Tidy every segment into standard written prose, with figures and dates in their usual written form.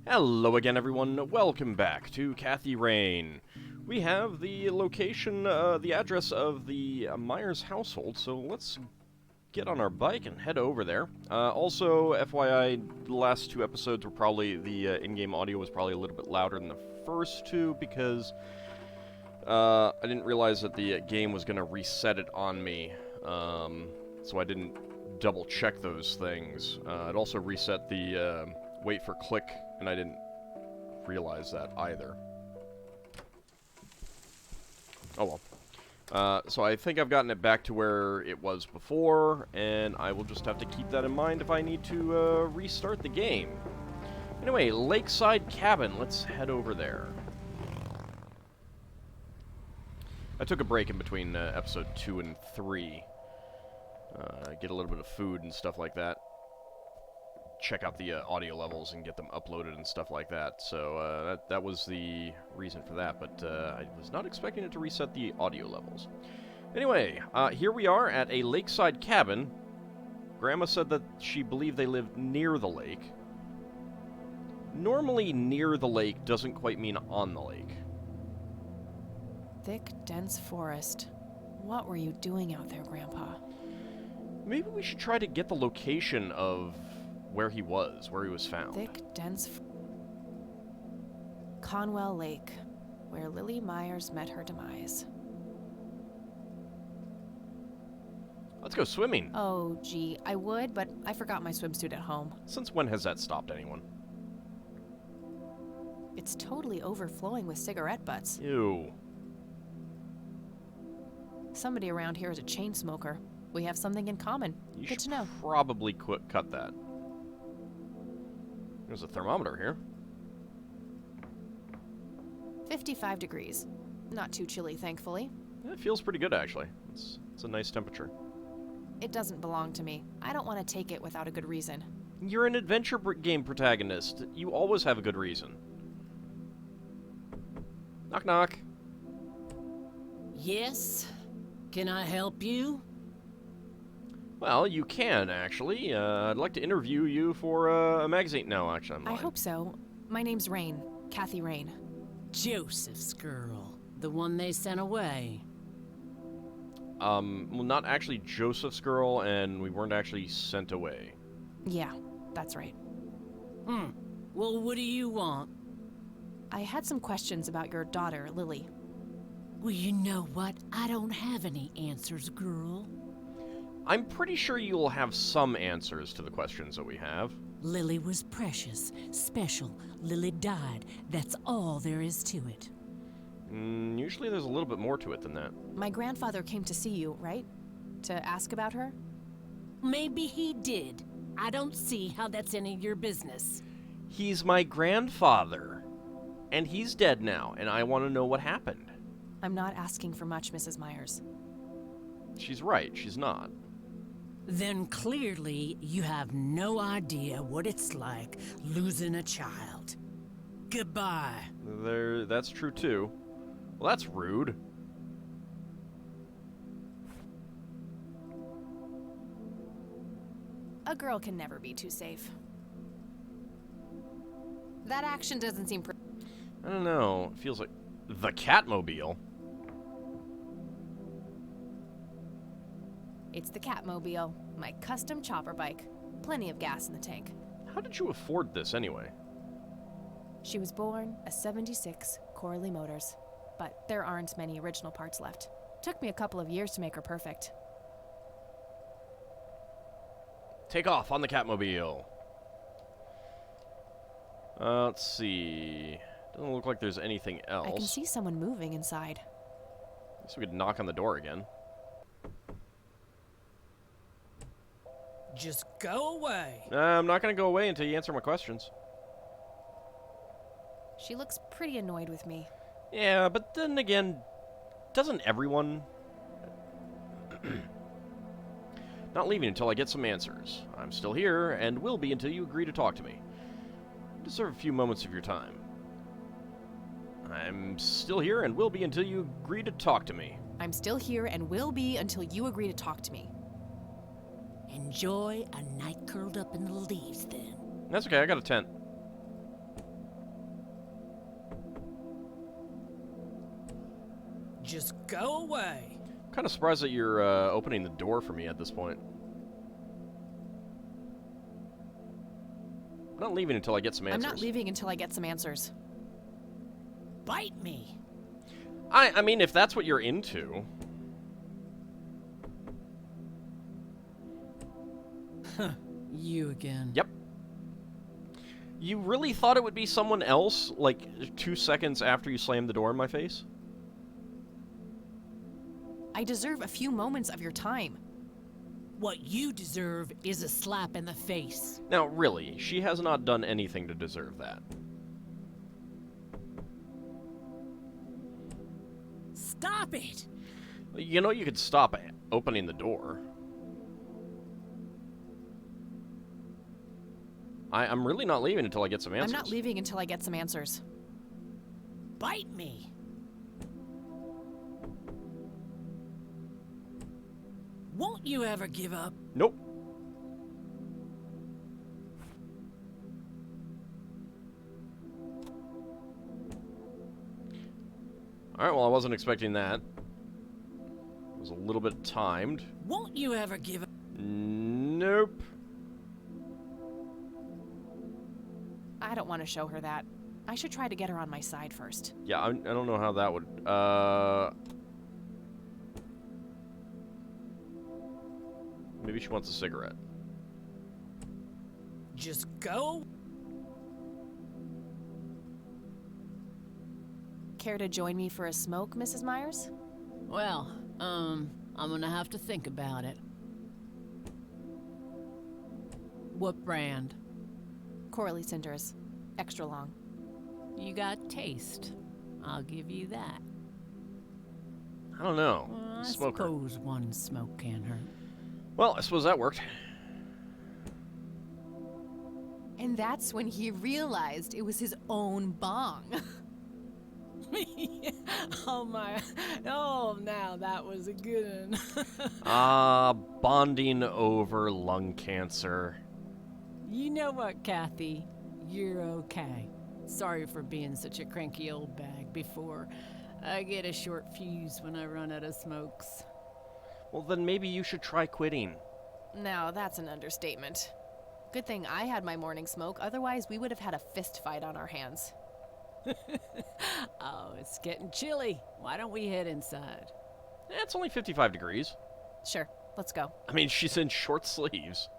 Hello again, everyone. Welcome back to Kathy Rain. We have the location, the address of the Myers household, so let's get on our bike and head over there. Also, FYI, the last two episodes were probably, the in-game audio was probably a little bit louder than the first two because I didn't realize that the game was going to reset it on me, so I didn't double-check those things. It also reset the wait for click, and I didn't realize that either. Oh well. So I think I've gotten it back to where it was before, and I will just have to keep that in mind if I need to restart the game. Anyway, Lakeside Cabin. Let's head over there. I took a break in between episode 2 and 3. Get a little bit of food and stuff like that. Check out the audio levels and get them uploaded and stuff like that. So that was the reason for that, but I was not expecting it to reset the audio levels. Anyway, here we are at a lakeside cabin. Grandma said that she believed they lived near the lake. Normally, near the lake doesn't quite mean on the lake. Thick, dense forest. What were you doing out there, Grandpa? Maybe we should try to get the location of where he was found. Thick, dense... Conwell Lake, where Lily Myers met her demise. Let's go swimming. Oh, gee, I would, but I forgot my swimsuit at home. Since when has that stopped anyone? It's totally overflowing with cigarette butts. Ew. Somebody around here is a chain smoker. We have something in common. You Good to should know. probably cut that. There's a thermometer here. 55 degrees. Not too chilly, thankfully. Yeah, it feels pretty good, actually. It's a nice temperature. It doesn't belong to me. I don't want to take it without a good reason. You're an adventure game protagonist. You always have a good reason. Knock, knock. Yes? Can I help you? Well, you can, actually. I'd like to interview you for a magazine. No, actually, I'm I lying. hope so. My name's Rain. Kathy Rain. Joseph's girl. The one they sent away. Well, not actually Joseph's girl, and we weren't actually sent away. Yeah, that's right. Well, what do you want? I had some questions about your daughter, Lily. Well, you know what? I don't have any answers, girl. I'm pretty sure you'll have some answers to the questions that we have. Lily was precious, special. Lily died. That's all there is to it. Usually there's a little bit more to it than that. My grandfather came to see you, right? To ask about her? Maybe he did. I don't see how that's any of your business. He's my grandfather. And he's dead now, and I want to know what happened. I'm not asking for much, Mrs. Myers. She's right, she's not. Then clearly you have no idea what it's like losing a child. Goodbye. That's true too. Well, that's rude. A girl can never be too safe. That action doesn't seem I don't know, it feels like the Catmobile. It's the Catmobile, my custom chopper bike. Plenty of gas in the tank. How did you afford this anyway? She was born a 76 Corley Motors, but there aren't many original parts left. Took me a couple of years to make her perfect. Take off on the Catmobile. Let's see. Doesn't look like there's anything else. I can see someone moving inside. Guess we could knock on the door again. Just go away. I'm not gonna go away until you answer my questions. She looks pretty annoyed with me. Yeah, but then again, doesn't everyone? Not leaving until I get some answers. I'm still here, and will be until you agree to talk to me. I deserve a few moments of your time. I'm still here, and will be until you agree to talk to me. I'm still here and will be until you agree to talk to me. Enjoy a night curled up in the leaves, then. That's okay, I got a tent. Just go away. Kind of surprised that you're opening the door for me at this point. I'm not leaving until I get some answers. I'm not leaving until I get some answers. Bite me. I mean, if that's what you're into. You again. Yep. You really thought it would be someone else, like 2 seconds after you slammed the door in my face? I deserve a few moments of your time. What you deserve is a slap in the face. Now, really, she has not done anything to deserve that. Stop it! You know you could stop opening the door. I'm really not leaving until I get some answers. I'm not leaving until I get some answers. Bite me. Won't you ever give up? Nope. Alright, well, I wasn't expecting that. It was a little bit timed. Won't you ever give up? Nope. I don't want to show her that. I should try to get her on my side first. Yeah, I don't know how that would... Maybe she wants a cigarette. Just go. Care to join me for a smoke, Mrs. Myers? Well, I'm gonna have to think about it. What brand? Coralie Cinders. Extra long. You got taste. I'll give you that. I don't know. Well, I Smoker. suppose one smoke can't hurt. Well, I suppose that worked. And that's when he realized it was his own bong. Oh my. Oh, now that was a good one. Bonding over lung cancer. You know what, Kathy? You're okay. Sorry for being such a cranky old bag before. I get a short fuse when I run out of smokes. Well, then maybe you should try quitting. Now, that's an understatement. Good thing I had my morning smoke, otherwise we would have had a fist fight on our hands. Oh, it's getting chilly. Why don't we head inside? It's only 55 degrees. Sure, let's go. I mean, she's in short sleeves.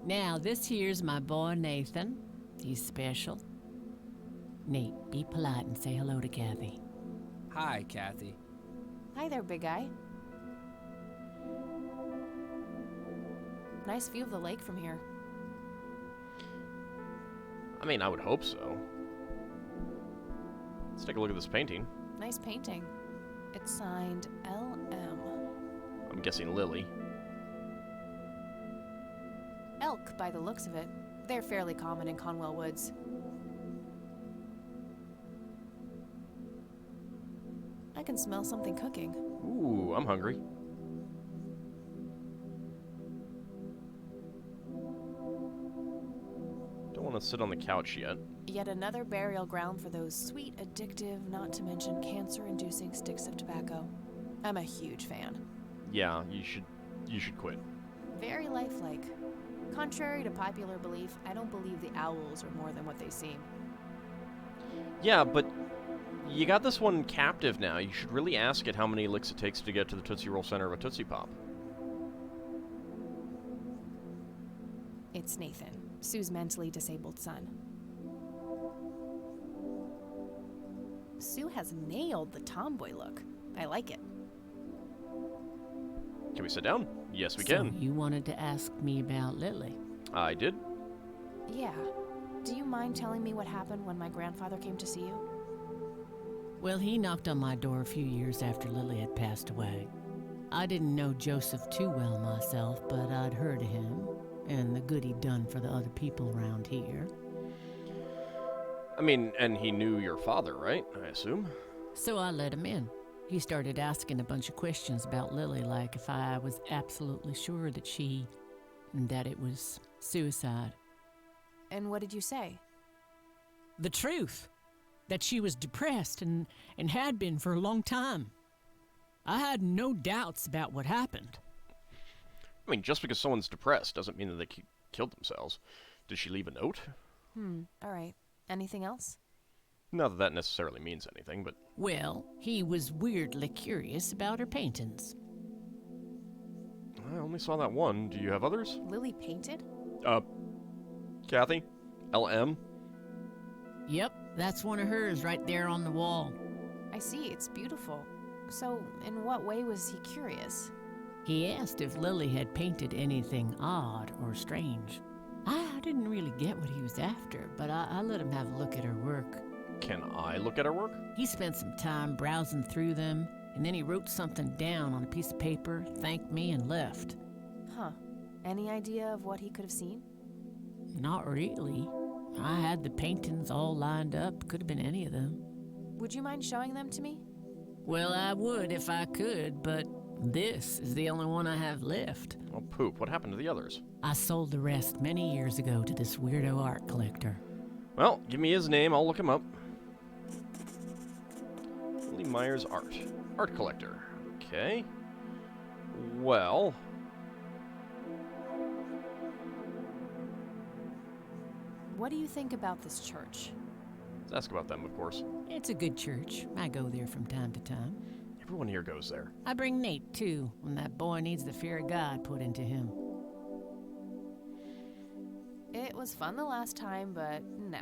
Now, this here's my boy Nathan. He's special. Nate, be polite and say hello to Kathy. Hi, Kathy. Hi there, big guy. Nice view of the lake from here. I mean, I would hope so. Let's take a look at this painting. Nice painting. It's signed LM. I'm guessing Lily. Elk, by the looks of it. They're fairly common in Conwell Woods. I can smell something cooking. Ooh, I'm hungry. Don't want to sit on the couch yet. Yet another burial ground for those sweet, addictive, not to mention cancer-inducing sticks of tobacco. I'm a huge fan. Yeah, you should quit. Very lifelike. Contrary to popular belief, I don't believe the owls are more than what they seem. Yeah, but you got this one captive now. You should really ask it how many licks it takes to get to the Tootsie Roll center of a Tootsie Pop. It's Nathan, Sue's mentally disabled son. Sue has nailed the tomboy look. I like it. Can we sit down? Yes, we So can. you wanted to ask me about Lily? I did. Yeah. Do you mind telling me what happened when my grandfather came to see you? Well, he knocked on my door a few years after Lily had passed away. I didn't know Joseph too well myself, but I'd heard of him and the good he'd done for the other people around here. I mean, and he knew your father, right? I assume. So I let him in. He started asking a bunch of questions about Lily, like if I was absolutely sure that it was suicide. And what did you say? The truth. that she was depressed and had been for a long time. I had no doubts about what happened. I mean, just because someone's depressed doesn't mean that they killed themselves. Did she leave a note? All right. Anything else? Not that that necessarily means anything, but... Well, he was weirdly curious about her paintings. I only saw that one. Do you have others? Lily painted? Kathy? LM? Yep, that's one of hers right there on the wall. I see, it's beautiful. So, in what way was he curious? He asked if Lily had painted anything odd or strange. I didn't really get what he was after, but I let him have a look at her work. Can I look at her work? He spent some time browsing through them, and then he wrote something down on a piece of paper, thanked me, and left. Huh. Any idea of what he could have seen? Not really. I had the paintings all lined up. Could have been any of them. Would you mind showing them to me? Well, I would if I could, but this is the only one I have left. Oh, poop. What happened to the others? I sold the rest many years ago to this weirdo art collector. Well, give me his name. I'll look him up. Lily Myers Art. Art collector. Okay. Well... What do you think about this church? let's ask about them, of course. It's a good church. I go there from time to time. Everyone here goes there. I bring Nate, too, when that boy needs the fear of God put into him. It was fun the last time, but nah.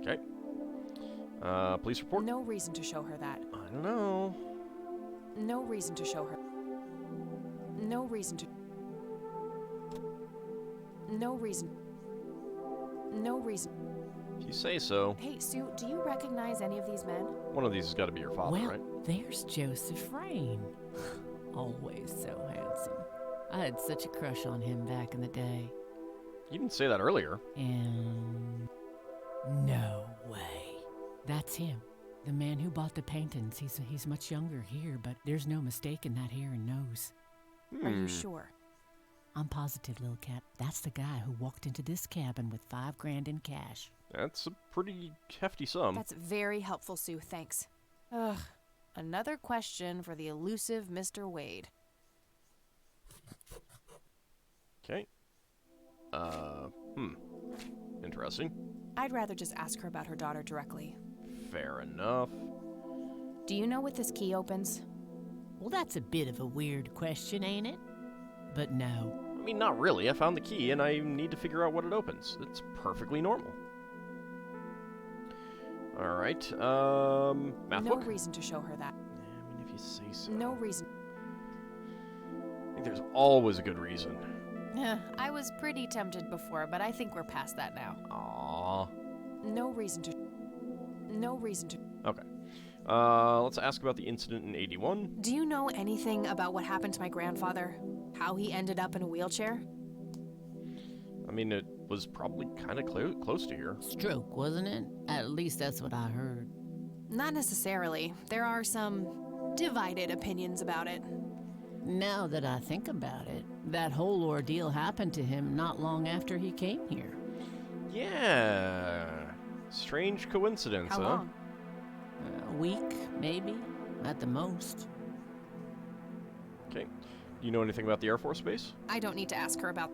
Okay. Police report? No reason to show her that. I don't know. No reason to show her. No reason to. No reason. No reason. If you say so. Hey, Sue, do you recognize any of these men? One of these has got to be your father, Well, right? there's Joseph Rain. Always so handsome. I had such a crush on him back in the day. You didn't say that earlier. And no way. That's him. The man who bought the paintings. He's much younger here, but there's no mistaking that hair and nose. Are you sure? I'm positive, little cat. That's the guy who walked into this cabin with $5,000 in cash. That's a pretty hefty sum. That's very helpful, Sue. Thanks. Ugh. Another question for the elusive Mr. Wade. Okay. Interesting. I'd rather just ask her about her daughter directly. Fair enough. Do you know what this key opens? Well, that's a bit of a weird question, ain't it? But no. I mean, not really. I found the key, and I need to figure out what it opens. It's perfectly normal. Alright, math No book? reason to show her that. I mean, if you say so. No reason. I think there's always a good reason. I was pretty tempted before, but I think we're past that now. Aww. No reason to. No reason to. Okay. Let's ask about the incident in 81. Do you know anything about what happened to my grandfather? How he ended up in a wheelchair? I mean, it was probably kind of close to here. Stroke, wasn't it? At least that's what I heard. Not necessarily. There are some divided opinions about it. Now that I think about it, that whole ordeal happened to him not long after he came here. Yeah. Strange coincidence, How huh? long? A week, maybe, at the most. Okay. Do you know anything about the Air Force Base? I don't need to ask her about.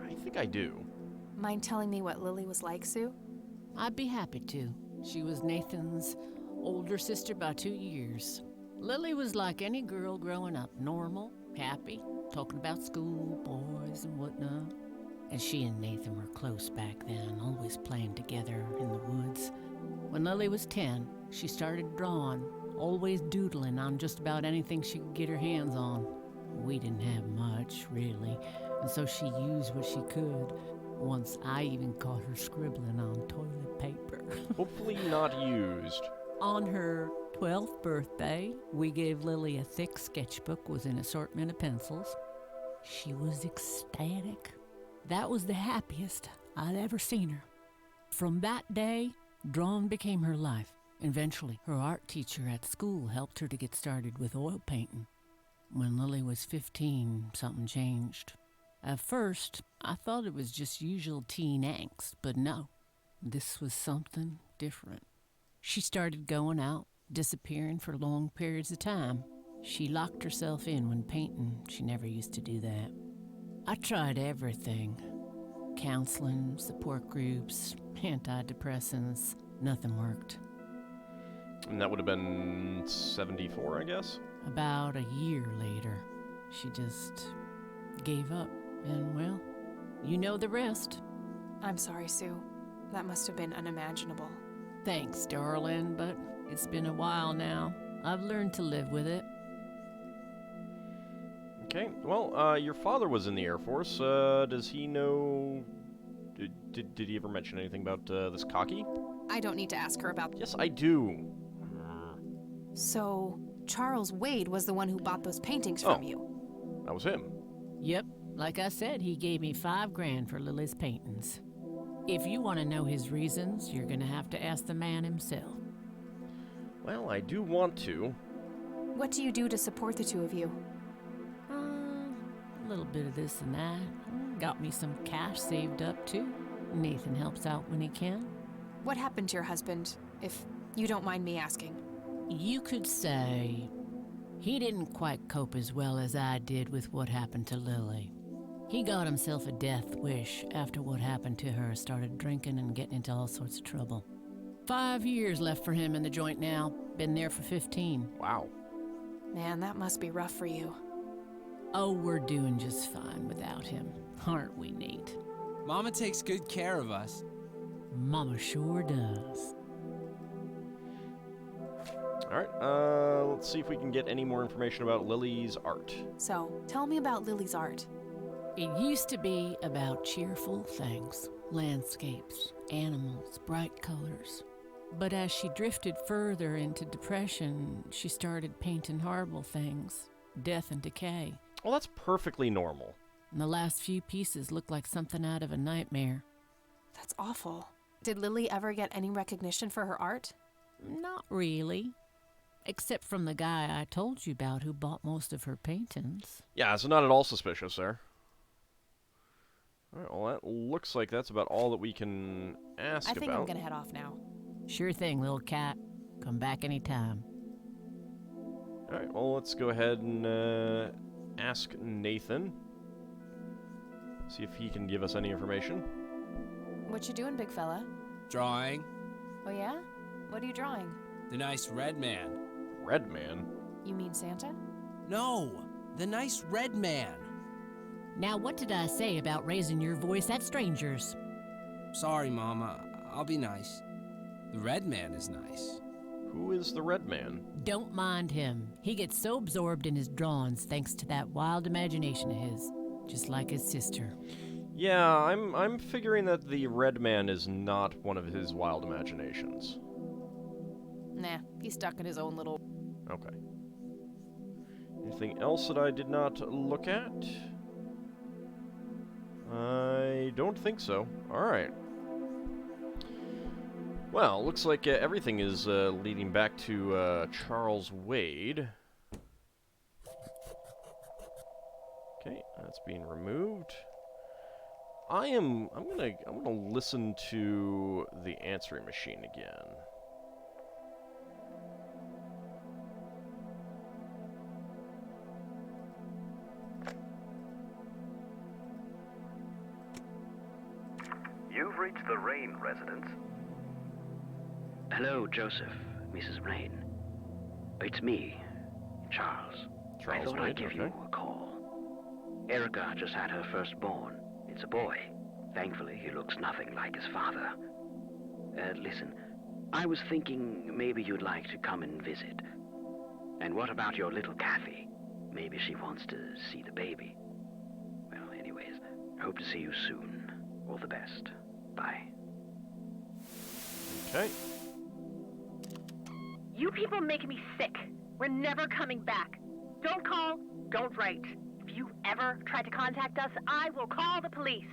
I think I do. Mind telling me what Lily was like, Sue? I'd be happy to. She was Nathan's older sister by 2 years. Lily was like any girl growing up, normal, happy, talking about school, boys, and whatnot. And she and Nathan were close back then, always playing together in the woods. When Lily was 10, she started drawing, always doodling on just about anything she could get her hands on. We didn't have much, really, and so she used what she could. Once I even caught her scribbling on toilet paper. Hopefully not used. On her 12th birthday, we gave Lily a thick sketchbook with an assortment of pencils. She was ecstatic. That was the happiest I'd ever seen her. From that day, drawing became her life. Eventually, her art teacher at school helped her to get started with oil painting. When Lily was 15, something changed. At first, I thought it was just usual teen angst, but no, this was something different. She started going out, disappearing for long periods of time. She locked herself in when painting. She never used to do that. I tried everything. Counseling, support groups, antidepressants. Nothing worked. And that would have been 74, I guess? About a year later, she just gave up. And, well, you know the rest. I'm sorry, Sue. That must have been unimaginable. Thanks, darling, but it's been a while now. I've learned to live with it. Okay, well, your father was in the Air Force. Does he know... Did he ever mention anything about this cocky? I don't need to ask her about... Yes, I do. So, Charles Wade was the one who bought those paintings from you? That was him. Yep, like I said, he gave me $5,000 for Lily's paintings. If you want to know his reasons, you're gonna have to ask the man himself. Well, I do want to. What do you do to support the two of you? A little bit of this and that. Got me some cash saved up, too. Nathan helps out when he can. What happened to your husband, if you don't mind me asking? You could say he didn't quite cope as well as I did with what happened to Lily. He got himself a death wish after what happened to her, started drinking and getting into all sorts of trouble. 5 years left for him in the joint now. Been there for 15. Wow. Man, that must be rough for you. Oh, we're doing just fine without him, aren't we, Nate? Mama takes good care of us. Mama sure does. Alright, let's see if we can get any more information about Lily's art. So, tell me about Lily's art. It used to be about cheerful things, landscapes, animals, bright colors. But as she drifted further into depression, she started painting horrible things, death and decay. Well, that's perfectly normal. And the last few pieces look like something out of a nightmare. That's awful. Did Lily ever get any recognition for her art? Not really. Except from the guy I told you about who bought most of her paintings. Yeah, so not at all suspicious there. Alright, well, that looks like that's about all that we can ask I about. think I'm gonna head off now. Sure thing, little cat. Come back anytime. Alright, well, let's go ahead and ask Nathan. See if he can give us any information. What you doing, big fella? Drawing. Oh yeah? What are you drawing? The nice red man. Red man? You mean Santa? No, the nice red man. Now, what did I say about raising your voice at strangers? Sorry, Mama. I'll be nice. The red man is nice. Who is the red man? Don't mind him. He gets so absorbed in his drawings thanks to that wild imagination of his, just like his sister. Yeah, I'm figuring that the red man is not one of his wild imaginations. Nah, he's stuck in his own little... Okay. Anything else that I did not look at? I don't think so. Alright. Well, looks like everything is leading back to Charles Wade. Okay, that's being removed. I'm gonna listen to the answering machine again. You've reached the Rain residence. Hello, Joseph, Mrs. Rain. It's me, Charles. Charles I thought Wade, I'd give okay. you a call. Erica just had her firstborn. It's a boy. Thankfully, he looks nothing like his father. Listen, I was thinking maybe you'd like to come and visit. And what about your little Kathy? Maybe she wants to see the baby. Well, anyways, I hope to see you soon. All the best. Bye. Okay. You people make me sick. We're never coming back. Don't call, don't write. If you ever try to contact us, I will call the police.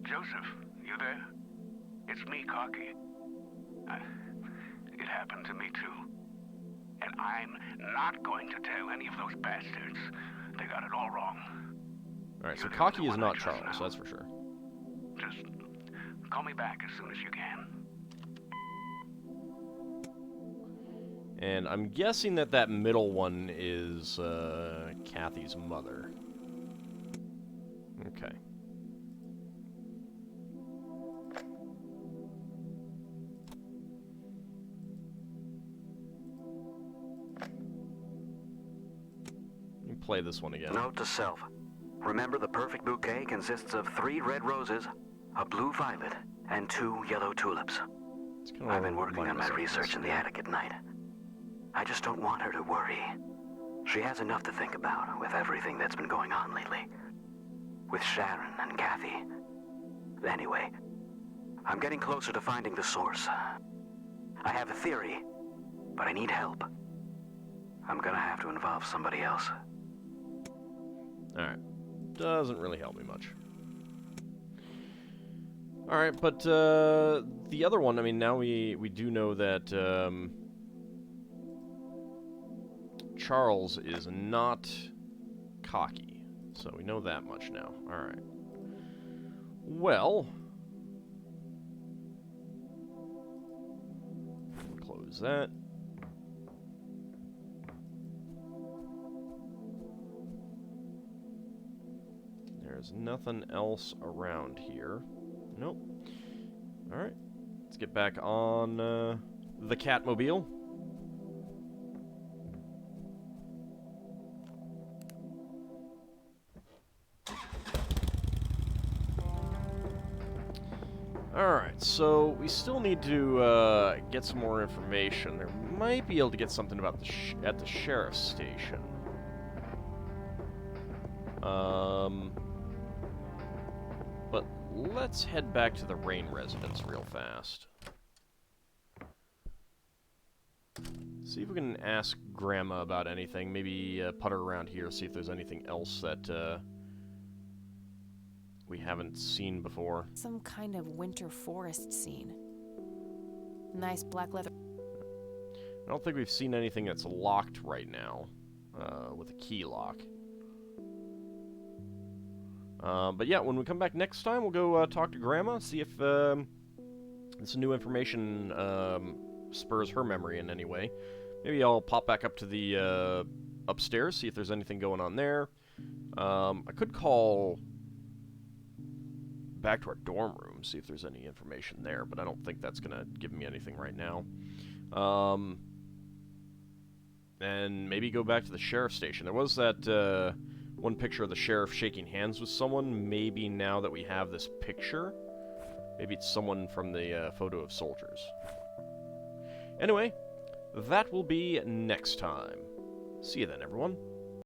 Joseph, you there? It's me, Cocky. It happened to me too. And I'm not going to tell any of those bastards. They got it all wrong. Alright, so You're the Cocky only is one I not trust Charles, now. that's for sure. Just Call me back as soon as you can. And I'm guessing that that middle one is Kathy's mother. Okay. Let me play this one again. Note to self. Remember, the perfect bouquet consists of 3 red roses, a blue violet, and 2 yellow tulips. It's kinda I've been working remind on my myself of research this. in the attic at night. I just don't want her to worry. She has enough to think about with everything that's been going on lately. With Sharon and Kathy. Anyway, I'm getting closer to finding the source. I have a theory, but I need help. I'm gonna have to involve somebody else. Alright. Doesn't really help me much. Alright, but the other one, I mean, now we do know that Charles is not cocky. So we know that much now. Alright. Well, close that. There's nothing else around here. Nope. Alright. Let's get back on the Catmobile. Alright, so we still need to get some more information. There might be able to get something about the at the sheriff's station. But let's head back to the Rain residence real fast. See if we can ask Grandma about anything. Maybe putter around here, see if there's anything else that we haven't seen before. Some kind of winter forest scene. Nice black leather. I don't think we've seen anything that's locked right now, with a key lock. But yeah, when we come back next time, we'll go talk to Grandma, see if this new information spurs her memory in any way. Maybe I'll pop back up to the upstairs, see if there's anything going on there. I could call back to our dorm room, see if there's any information there, but I don't think that's going to give me anything right now. And maybe go back to the sheriff's station. There was that one picture of the sheriff shaking hands with someone. Maybe now that we have this picture, maybe it's someone from the photo of soldiers. Anyway, that will be next time. See you then, everyone.